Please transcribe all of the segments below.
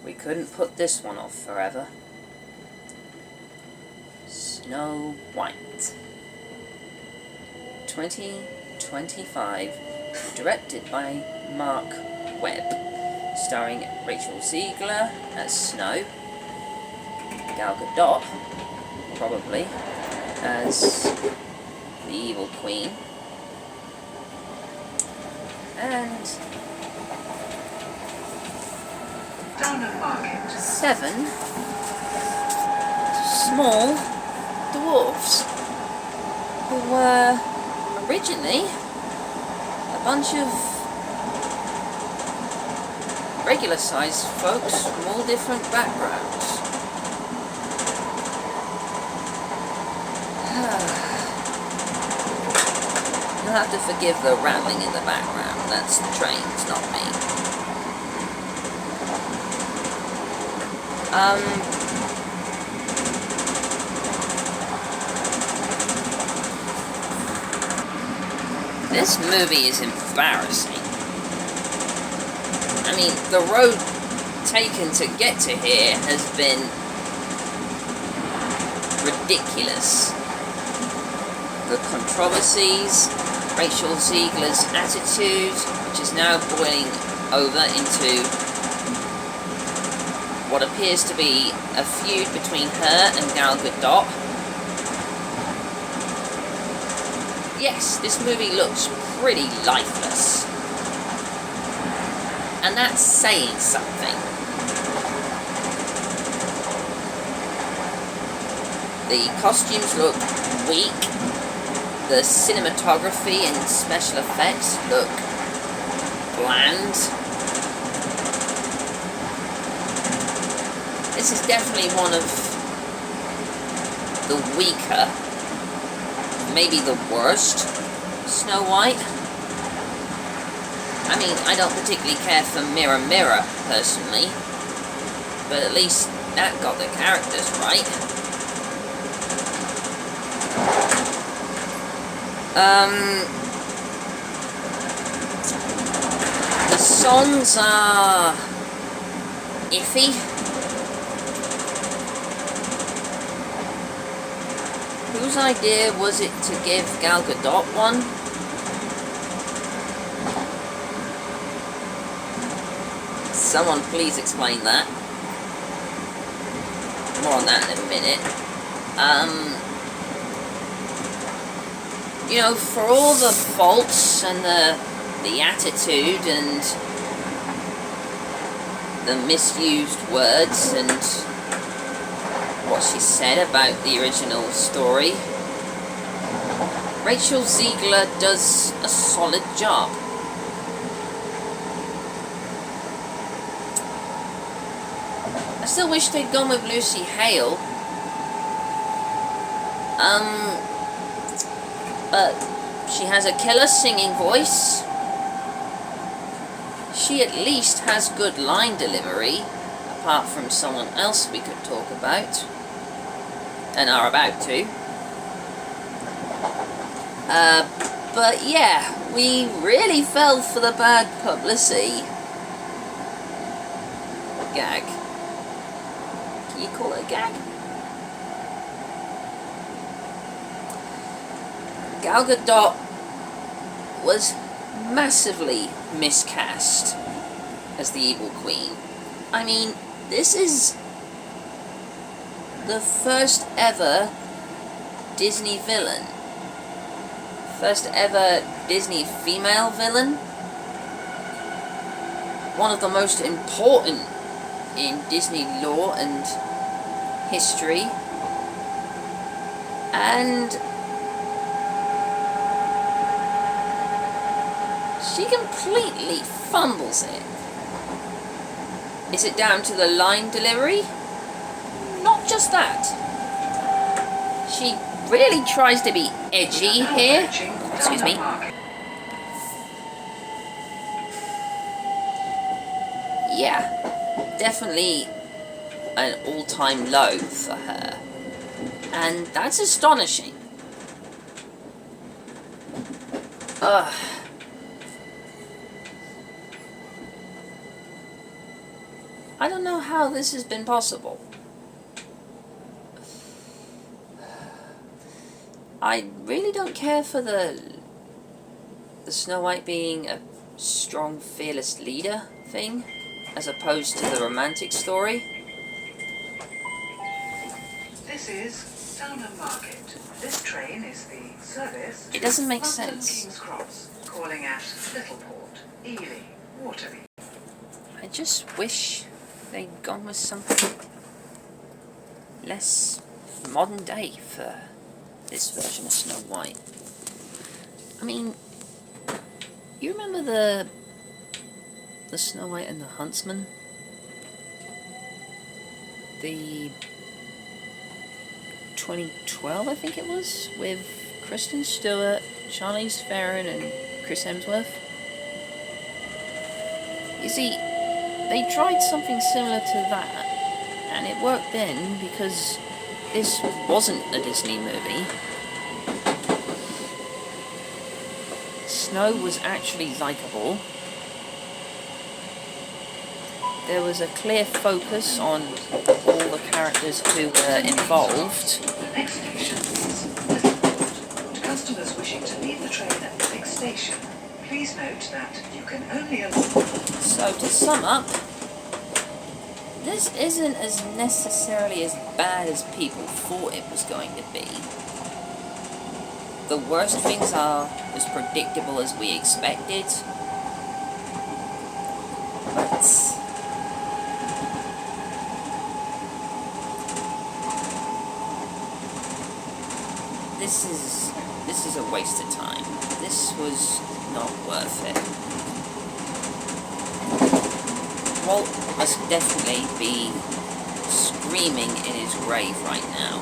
We couldn't put this one off forever. Snow White. 2025. Directed by Mark Webb. Starring Rachel Zegler as Snow. Gal Gadot, probably, as the Evil Queen. And 7 small dwarves who were originally a bunch of regular sized folks from all different backgrounds. You'll have to forgive the rattling in the background. That's the trains, not me. This movie is embarrassing. I mean, the road taken to get to here has been ridiculous. The controversies, Rachel Zegler's attitude, which is now boiling over into what appears to be a feud between her and Gal Gadot. Yes, this movie looks pretty lifeless. And that's saying something. The costumes look weak. The cinematography and special effects look bland. This is definitely one of the weaker, maybe the worst, Snow White. I mean, I don't particularly care for Mirror Mirror, personally, but at least that got the characters right. The songs are iffy. Whose idea was it to give Gal Gadot one? Someone please explain that. More on that in a minute. You know, for all the faults and the attitude and the misused words and what she said about the original story, Rachel Zegler does a solid job. I still wish they'd gone with Lucy Hale. But she has a killer singing voice. She at least has good line delivery, apart from someone else we could talk about, and are about to. But yeah, we really fell for the bad publicity gag. Can you call it a gag? Gal Gadot was massively miscast as the Evil Queen. I mean, this is the first ever Disney villain. First ever Disney female villain. One of the most important in Disney lore and history. And she completely fumbles it. Is it down to the line delivery? Not just that. She really tries to be edgy here. Excuse me. Yeah, definitely an all-time low for her. And that's astonishing. Ugh. I don't know how this has been possible. I really don't care for the Snow White being a strong, fearless leader thing, as opposed to the romantic story. This is Downham Market. This train is the service. It doesn't make London sense. King's Cross, calling at Littleport, Ely, Waterloo. I just wish they'd gone with something less modern day for this version of Snow White. I mean, you remember the Snow White and the Huntsman? The 2012, I think it was, with Kristen Stewart, Charlize Theron and Chris Hemsworth. You see, they tried something similar to that, and it worked then because this wasn't a Disney movie. Snow was actually likeable. There was a clear focus on all the characters who were involved. The next station is Littleport. To customers wishing to leave the train at the next station, please note that you can only allow... So to sum up, this isn't as necessarily as bad as people thought it was going to be. The worst things are as predictable as we expected, but this is a waste of time. This was not worth it. Walt must definitely be screaming in his grave right now.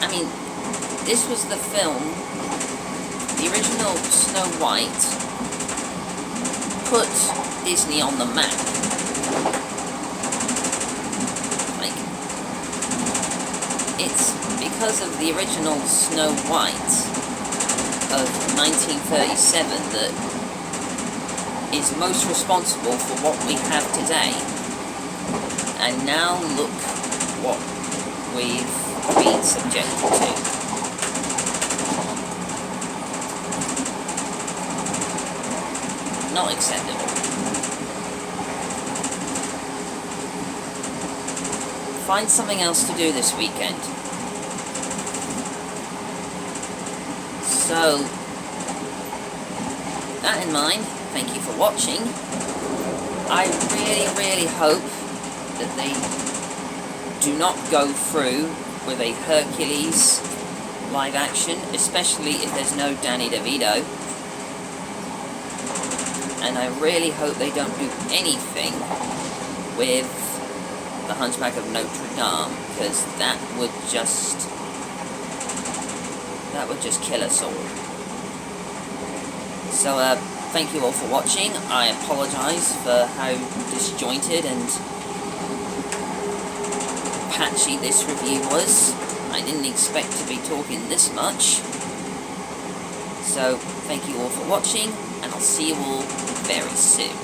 I mean, this was the film, the original Snow White put Disney on the map. Like, it's because of the original Snow White of 1937 that is most responsible for what we have today. And now look what we've been subjected to. Not acceptable. Find something else to do this weekend. So, that in mind, thank you for watching. I really hope that they do not go through with a Hercules live action, especially if there's no Danny DeVito. And I really hope they don't do anything with The Hunchback of Notre Dame, because that would just kill us all. So, thank you all for watching. I apologise for how disjointed and patchy this review was. I didn't expect to be talking this much. So, thank you all for watching, and I'll see you all very soon.